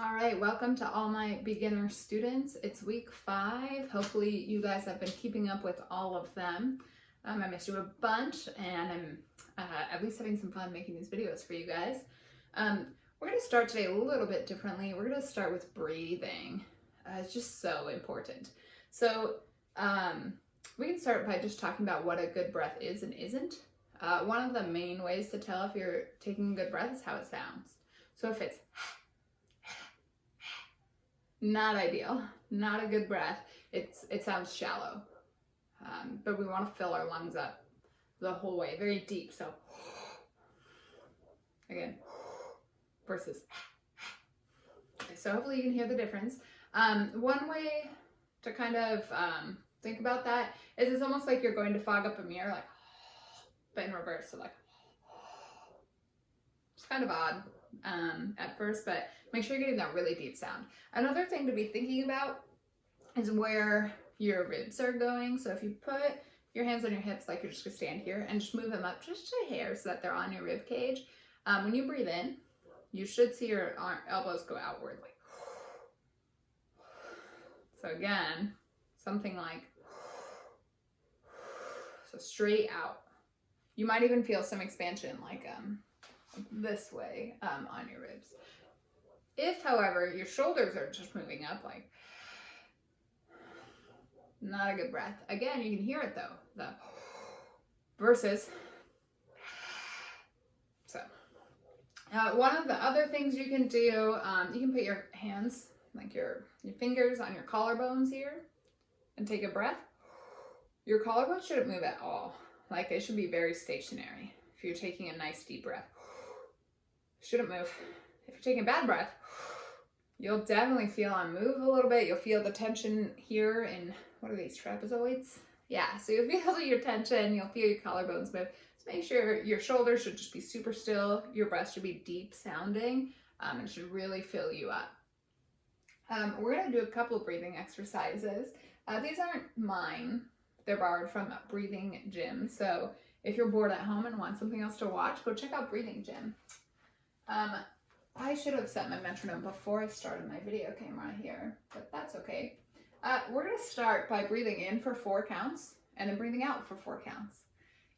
All right, welcome to all my beginner students. It's week 5. Hopefully you guys have been keeping up with all of them. I missed you a bunch, and I'm at least having some fun making these videos for you guys. We're going to start today a little bit differently. We're going to start with breathing. It's just so important. So we can start by just talking about what a good breath is and isn't. One of the main ways to tell if you're taking a good breath is how it sounds. So if it's not ideal, not a good breath. It sounds shallow, but we want to fill our lungs up the whole way, very deep. So again, versus. Okay, so hopefully you can hear the difference. One way to kind of think about that is it's almost like you're going to fog up a mirror, like, but in reverse. So like, it's kind of odd at first, but make sure you're getting that really deep sound. Another thing to be thinking about is where your ribs are going. So if you put your hands on your hips like you're just gonna stand here and just move them up just a hair so that they're on your rib cage. When you breathe in, you should see your elbows go outwardly. So again, something like, so straight out. You might even feel some expansion like this way on your ribs. If, however, your shoulders are just moving up, like, not a good breath. Again, you can hear it though, the versus. So one of the other things you can do, you can put your hands, like your fingers on your collarbones here and take a breath. Your collarbones shouldn't move at all. Like, they should be very stationary. If you're taking a nice deep breath, shouldn't move. If you're taking a bad breath, you'll definitely feel them move a little bit. You'll feel the tension here in, what are these, trapezoids? Yeah, so you'll feel your tension, you'll feel your collarbones move. So make sure your shoulders should just be super still. Your breath should be deep sounding, and it should really fill you up. We're gonna do a couple of breathing exercises. These aren't mine. They're borrowed from Breathing Gym. So if you're bored at home and want something else to watch, go check out Breathing Gym. I should have set my metronome before I started my video camera here, but that's okay. We're going to start by breathing in for 4 counts and then breathing out for 4 counts.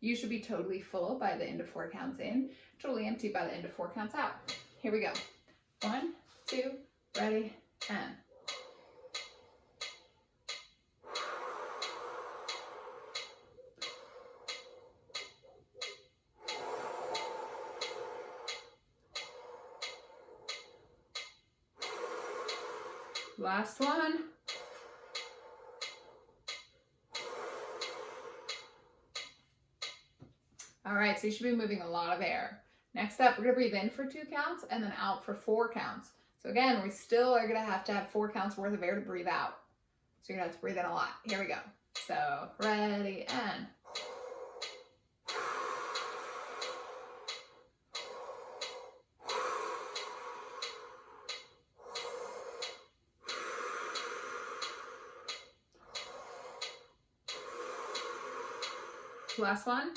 You should be totally full by the end of 4 counts in, totally empty by the end of 4 counts out. Here we go. 1, 2, ready, and. Last one. All right, so you should be moving a lot of air. Next up, we're gonna breathe in for 2 counts and then out for 4 counts. So again, we still are gonna have to have 4 counts worth of air to breathe out. So you're gonna have to breathe in a lot. Here we go. So ready, and. Last one.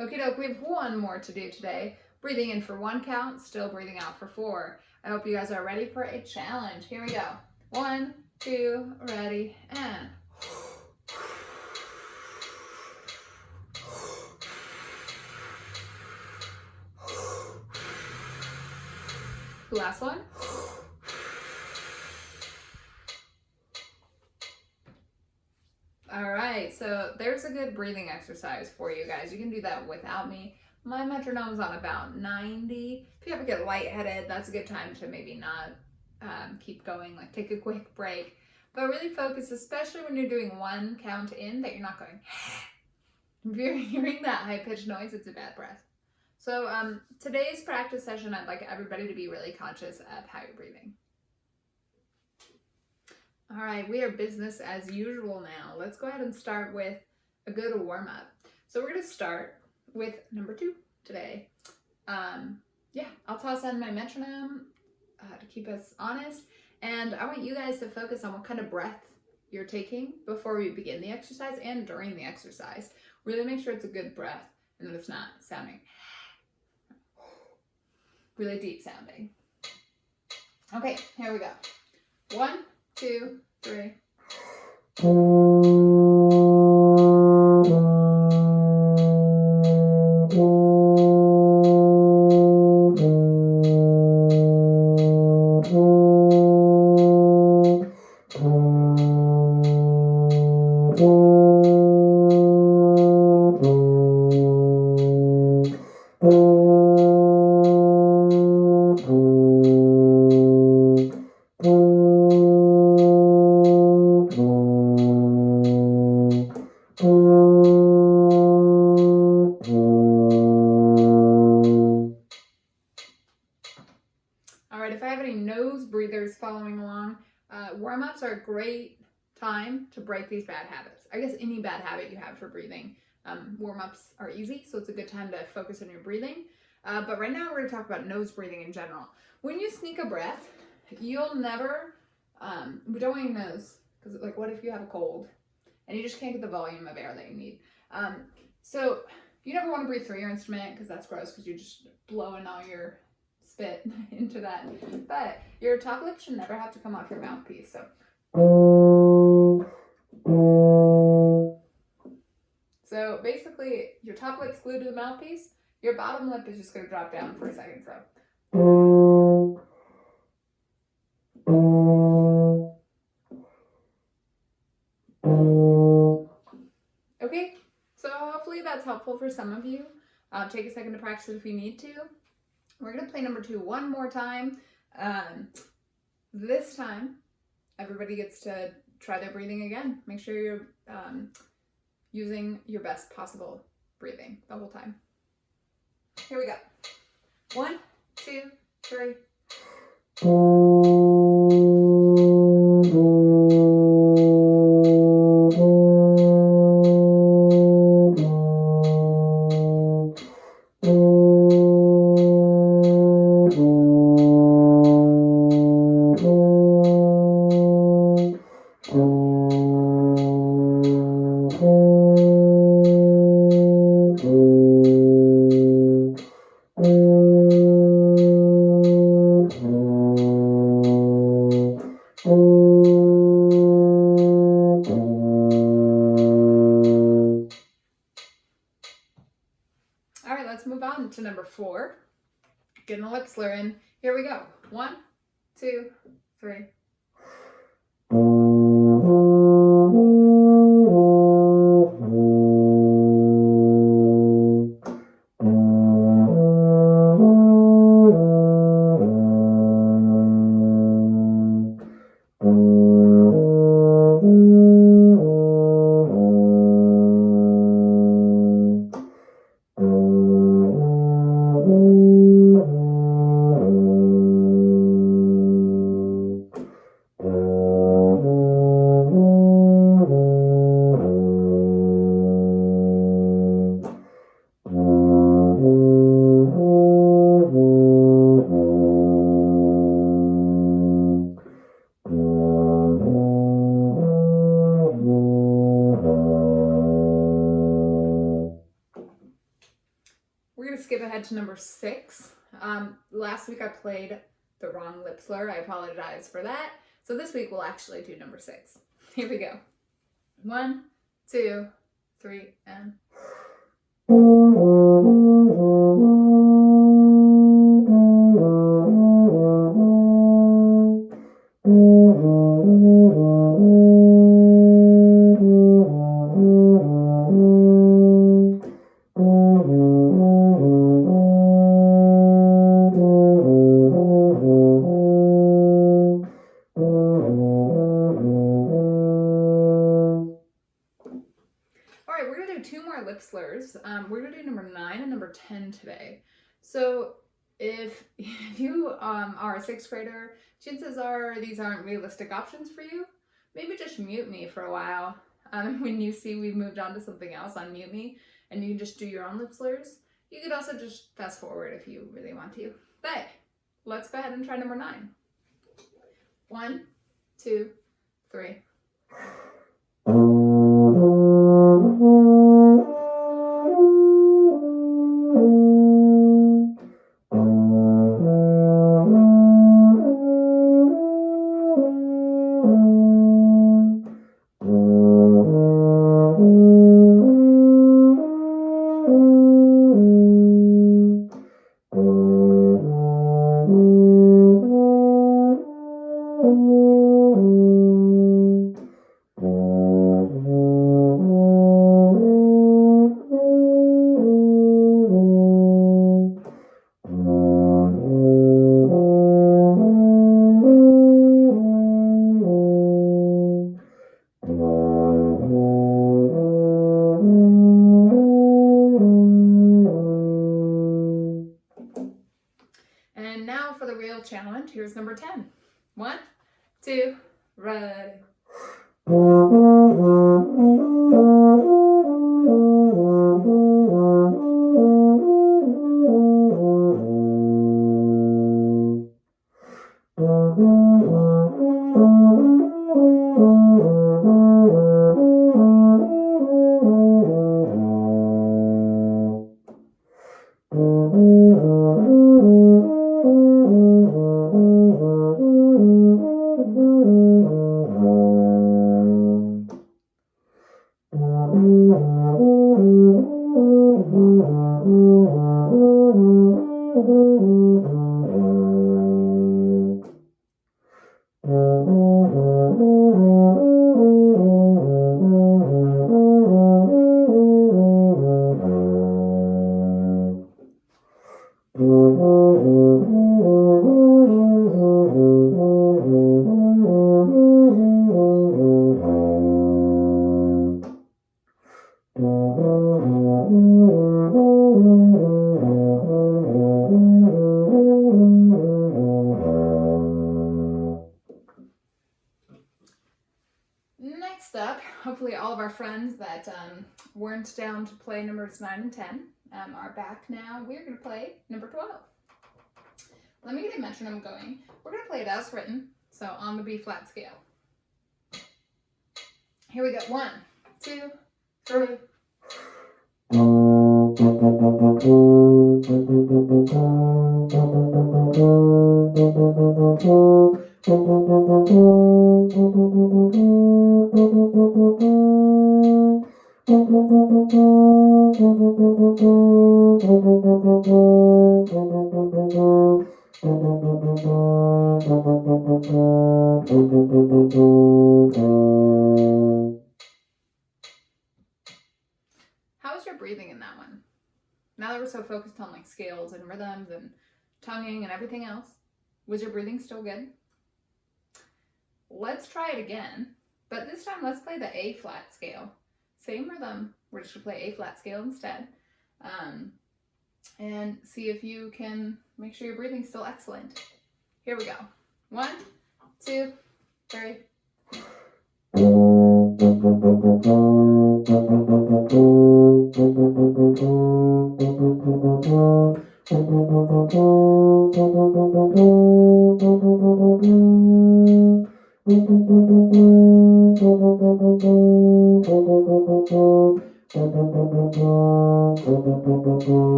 Okie doke, we have one more to do today. Breathing in for 1 count, still breathing out for 4. I hope you guys are ready for a challenge. Here we go. 1, 2, ready, and. Last one. All right, so there's a good breathing exercise for you guys. You can do that without me. My metronome's on about 90. If you ever get lightheaded, that's a good time to maybe not keep going, like take a quick break. But really focus, especially when you're doing 1 count in, that you're not going. If you're hearing that high-pitched noise, it's a bad breath. So today's practice session, I'd like everybody to be really conscious of how you're breathing. All right, we are business as usual now. Let's go ahead and start with a good warm-up. So we're gonna start with number 2 today. I'll toss in my metronome to keep us honest. And I want you guys to focus on what kind of breath you're taking before we begin the exercise and during the exercise. Really make sure it's a good breath and that it's not sounding. really deep sounding. Okay, here we go. 1, 2, 3. If I have any nose breathers following along, warm-ups are a great time to break these bad habits. I guess any bad habit you have for breathing, warm-ups are easy, so it's a good time to focus on your breathing. But right now we're going to talk about nose breathing in general. When you sneak a breath, you'll never, we don't want your nose, because like what if you have a cold and you just can't get the volume of air that you need? So you never want to breathe through your instrument because that's gross because you're just blowing all your spit into that. But your top lip should never have to come off your mouthpiece. So basically your top lip's glued to the mouthpiece, your bottom lip is just going to drop down for a second. Okay, so hopefully that's helpful for some of you. Take a second to practice it if you need to. We're going to play number 2 one more time. This time, everybody gets to try their breathing again. Make sure you're using your best possible breathing the whole time. Here we go. 1, 2, 3. All right, let's move on to number 4. Getting the lip slur in. Here we go. 1, 2, 3. We're going to skip ahead to number 6. Last week I played the wrong lip slur. I apologize for that. So this week we'll actually do number 6. Here we go. 1, 2, 3, and... We're going to do 2 more lip slurs. We're going to do number 9 and number 10 today. So if you are a 6th grader, chances are these aren't realistic options for you. Maybe just mute me for a while. When you see we've moved on to something else, unmute me and you can just do your own lip slurs. You could also just fast forward if you really want to. But let's go ahead and try number 9. 1, 2, 3. now for the real challenge. Here's number 10. 1, 2, ready. Next up, hopefully all of our friends that weren't down to play numbers 9 and 10 are back now. We're going to play number 12. Let me get a metronome going. We're going to play it as written, so on the B flat scale. Here we go. 1, 2, 3. How was your breathing in that one? Now that we're so focused on like scales and rhythms and tonguing and everything else, was your breathing still good? Let's try it again, but this time let's play the A flat scale. Same rhythm, we're just gonna play A flat scale instead. And see if you can make sure your breathing's still excellent. Here we go. 1, 2, 3.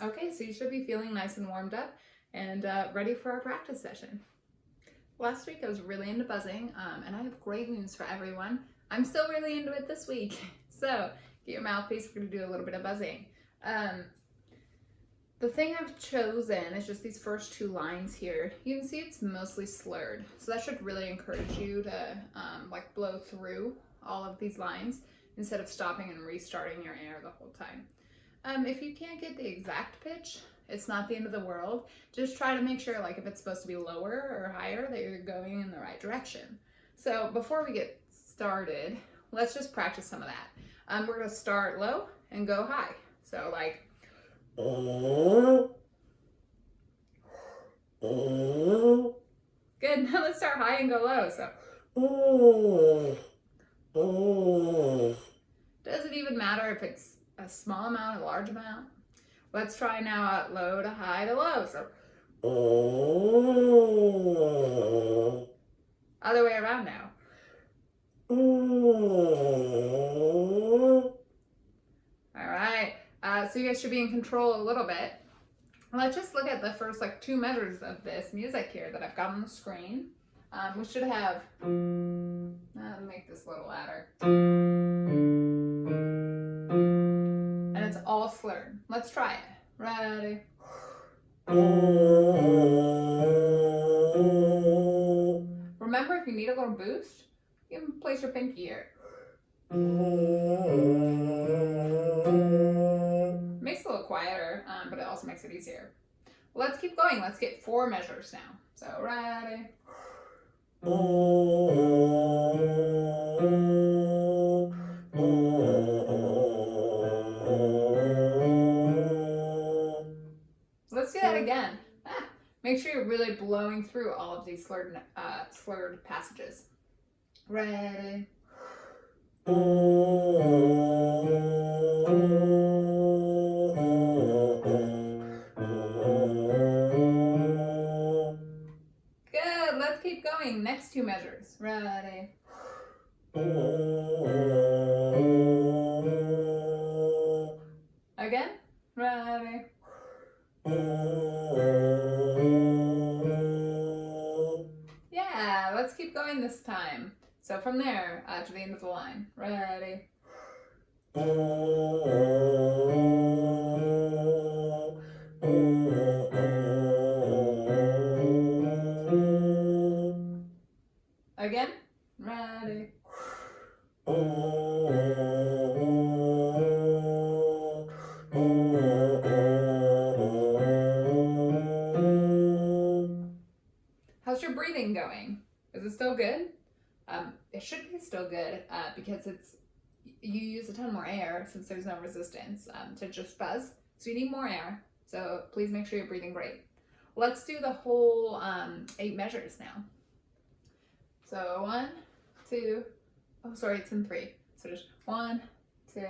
Okay, so you should be feeling nice and warmed up and ready for our practice session. Last week I was really into buzzing, and I have great news for everyone. I'm still really into it this week. So get your mouthpiece, we're going to do a little bit of buzzing. The thing I've chosen is just these first 2 lines here. You can see it's mostly slurred, so that should really encourage you to like blow through all of these lines instead of stopping and restarting your air the whole time. If you can't get the exact pitch, it's not the end of the world. Just try to make sure, like, if it's supposed to be lower or higher, that you're going in the right direction. So before we get started, let's just practice some of that. We're going to start low and go high. So like, good. Now let's start high and go low. So doesn't even matter if it's a small amount, a large amount. Let's try now low to high to low. So other way around now. All right. So you guys should be in control a little bit. Let's just look at the first like 2 measures of this music here that I've got on the screen. We should have, let me make this a little louder. And it's all slurred. Let's try it. Ready? Remember, if you need a little boost, you can place your pinky here. Makes it a little quieter, but it also makes it easier. Let's keep going. Let's get 4 measures now. So, ready? Make sure you're really blowing through all of these slurred passages. Ready? Good. Let's keep going. Next two measures. Ready? Again. Ready? Yeah, let's keep going this time. So from there to the end of the line. Ready? Again. Ready? How's your breathing going? Is it still good? It should be still good because you use a ton more air since there's no resistance to just buzz. So you need more air. So please make sure you're breathing great. Let's do the whole 8 measures now. So 1, 2, oh sorry, it's in 3. So just 1, 2.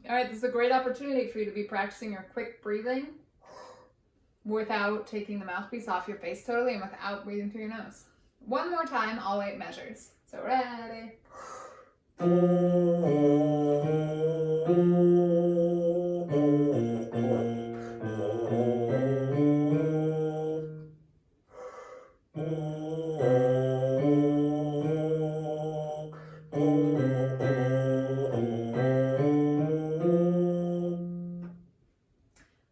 Alright, this is a great opportunity for you to be practicing your quick breathing without taking the mouthpiece off your face totally and without breathing through your nose. One more time, all 8 measures. So ready?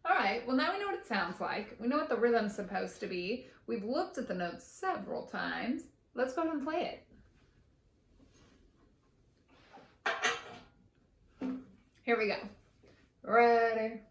Alright, well now we know what it sounds like. We know what the rhythm's supposed to be. We've looked at the notes several times. Let's go ahead and play it. Here we go. Ready?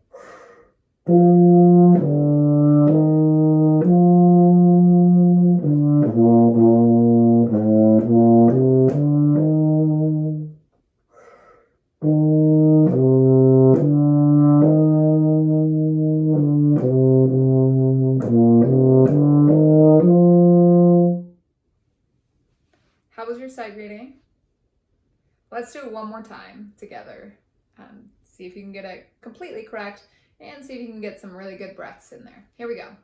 How was your sight reading? Let's do it one more time together. See if you can get it completely correct and see if you can get some really good breaths in there. Here we go.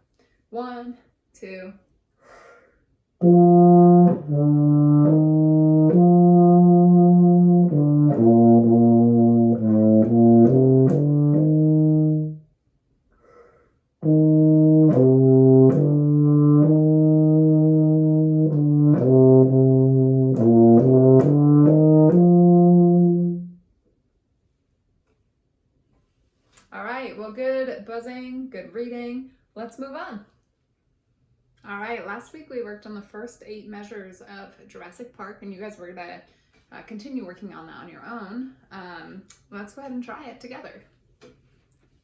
1, 2. All right, well, good buzzing, good reading. Let's move on. All right, last week we worked on the first 8 measures of Jurassic Park, and you guys were going to continue working on that on your own. Let's go ahead and try it together.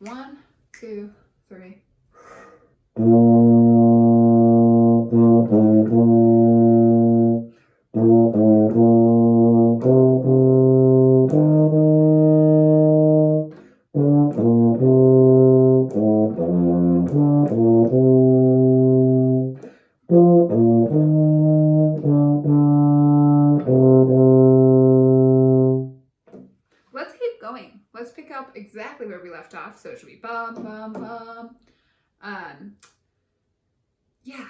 1, 2, 3. Let's keep going. Let's pick up exactly where we left off. So it should be bum, bum, bum. Yeah,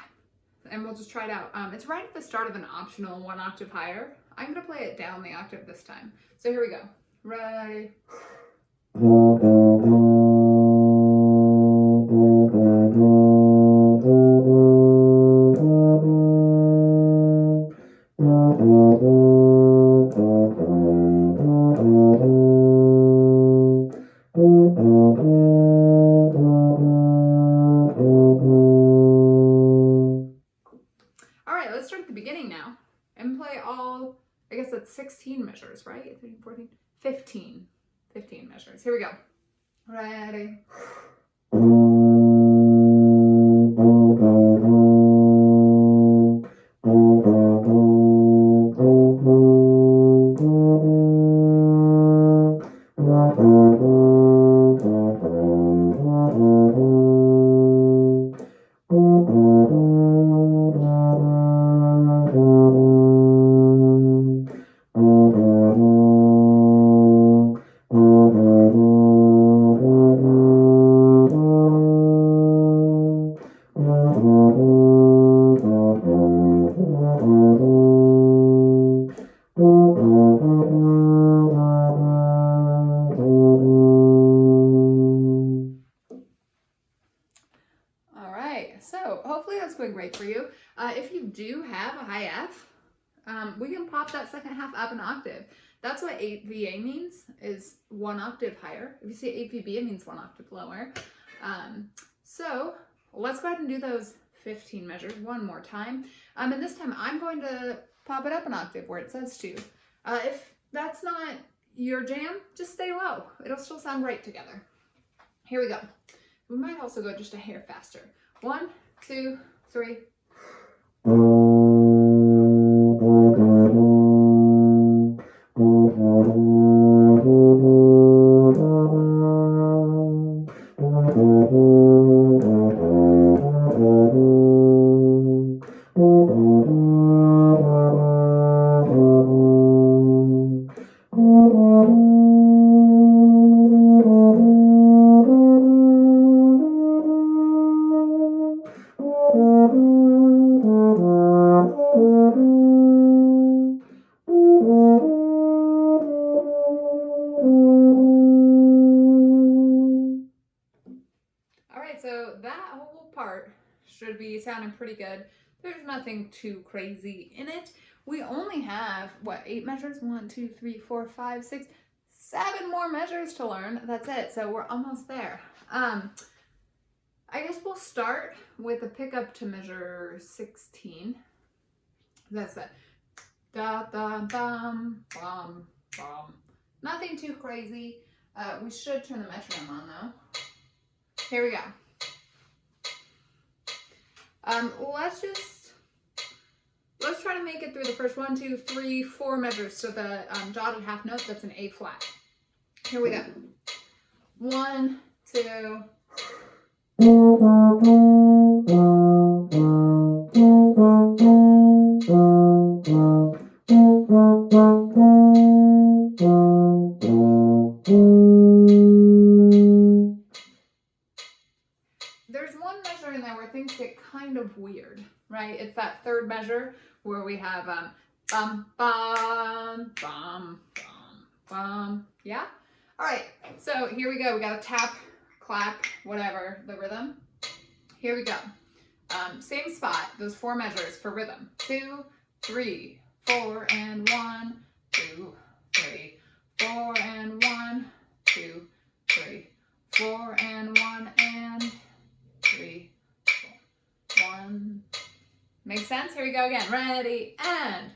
and we'll just try it out. It's right at the start of an optional 1 octave higher. I'm going to play it down the octave this time. So here we go. Ready? Let's start at the beginning now and play all, I guess that's 16 measures, right? 13, 14, 15. Here we go. Ready. So hopefully that's going great for you. If you do have a high F, we can pop that second half up an octave. That's what 8VA means, is 1 octave higher. If you see 8VB, it means 1 octave lower. So let's go ahead and do those 15 measures one more time. And this time I'm going to pop it up an octave where it says to. If that's not your jam, just stay low. It'll still sound great together. Here we go. We might also go just a hair faster. 1, 2, 3. So that whole part should be sounding pretty good. There's nothing too crazy in it. We only have, what, 8 measures? 1, 2, 3, 4, 5, 6, 7 more measures to learn. That's it. So we're almost there. I guess we'll start with a pickup to measure 16. That's it. Da, da, dum, bum, bum. Nothing too crazy. We should turn the metronome on though. Here we go. Let's try to make it through the first 1, 2, 3, 4 measures. So the dotted half note, that's an A flat. Here we go. 1, 2. There's one measure in there where things get kind of weird, right? It's that third measure where we have bum, bum, bum, bum, bum. Yeah? All right, so here we go. We got a tap, clap, whatever, the rhythm. Here we go. Same spot, those 4 measures for rhythm. 2, 3, 4, and 1, 2, 3, 4, and 1, 2, 3, 4, and 1, and 3, 4, 1. Make sense? Here we go again. Ready, and.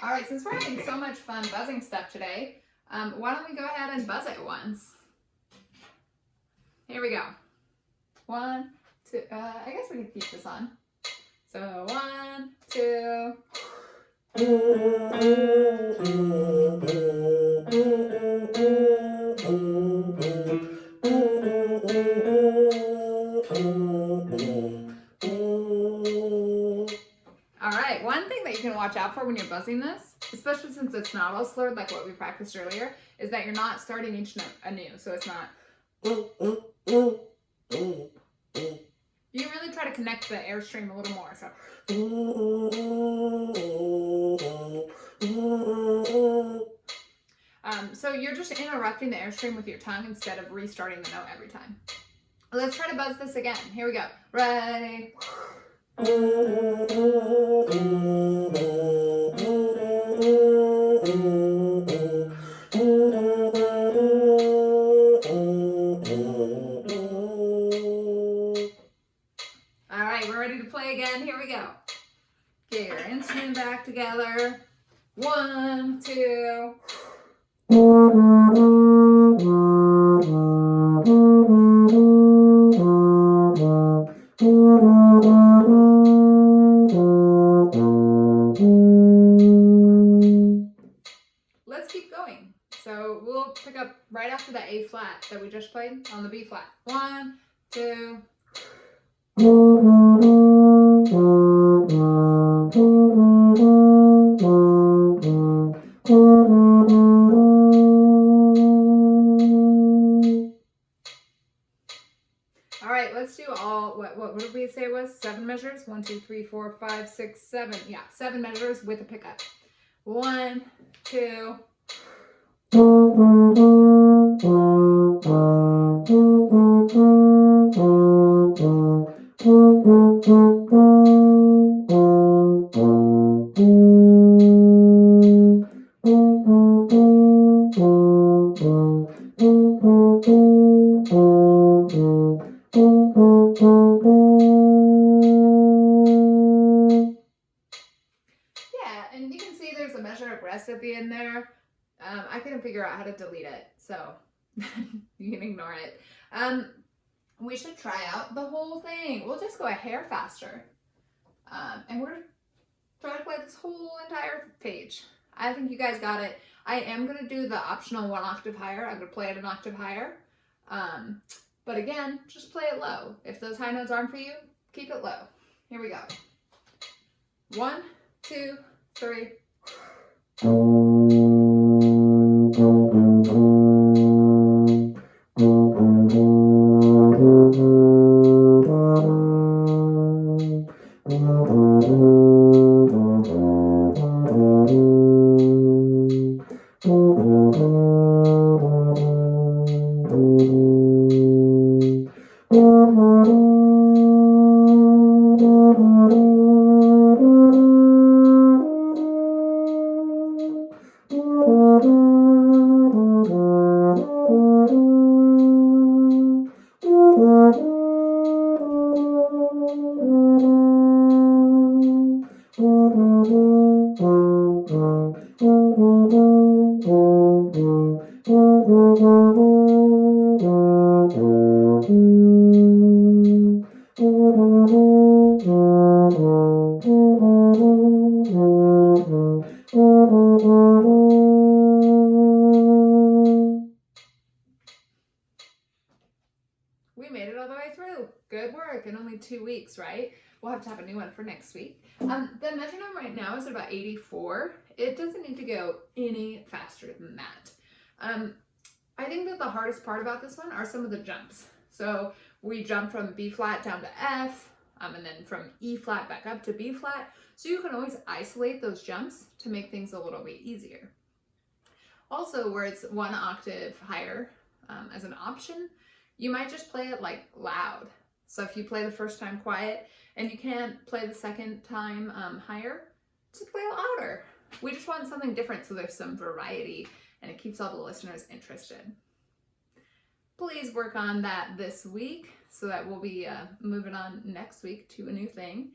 All right, since we're having so much fun buzzing stuff today, why don't we go ahead and buzz it once? Here we go. 1, 2, I guess we can keep this on. So 1, 2. All right, one thing that you can watch out for when you're buzzing this, especially since it's not all slurred like what we practiced earlier, is that you're not starting each note anew. So it's not. You can really try to connect the airstream a little more. So you're just interrupting the airstream with your tongue instead of restarting the note every time. Let's try to buzz this again. Here we go. Ready? play again. Here we go. Get your instrument back together. 1, 2. Let's keep going. So we'll pick up right after the A flat that we just played on the B flat. 1, 2. All right, let's do all, what did we say it was? 7 measures? 1, 2, 3, 4, 5, 6, 7. Yeah, 7 measures with a pickup. 1, 2. Yeah, and you can see there's a measure of rest at the end there. I couldn't figure out how to delete it, so you can ignore it. We should try out the whole thing. We'll just go a hair faster. And we're trying to play this whole entire page. I think you guys got it. I am going to do the optional 1 octave higher. I'm going to play it an octave higher. But again, just play it low. If those high notes aren't for you, keep it low. Here we go. 1, 2, 3. We made it all the way through. Good work in only 2 weeks, right? We'll have to have a new one for next week. The metronome right now is about 84. It doesn't need to go any faster than that. I think that the hardest part about this one are some of the jumps. So we jump from B flat down to F, and then from E flat back up to B flat. So you can always isolate those jumps to make things a little bit easier. Also, where it's 1 octave higher as an option, you might just play it like loud. So if you play the first time quiet and you can't play the second time higher, just play it louder. We just want something different so there's some variety and it keeps all the listeners interested. Please work on that this week so that we'll be moving on next week to a new thing.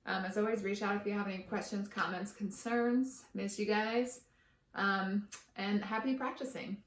As always, reach out if you have any questions, comments, concerns. Miss you guys. And happy practicing.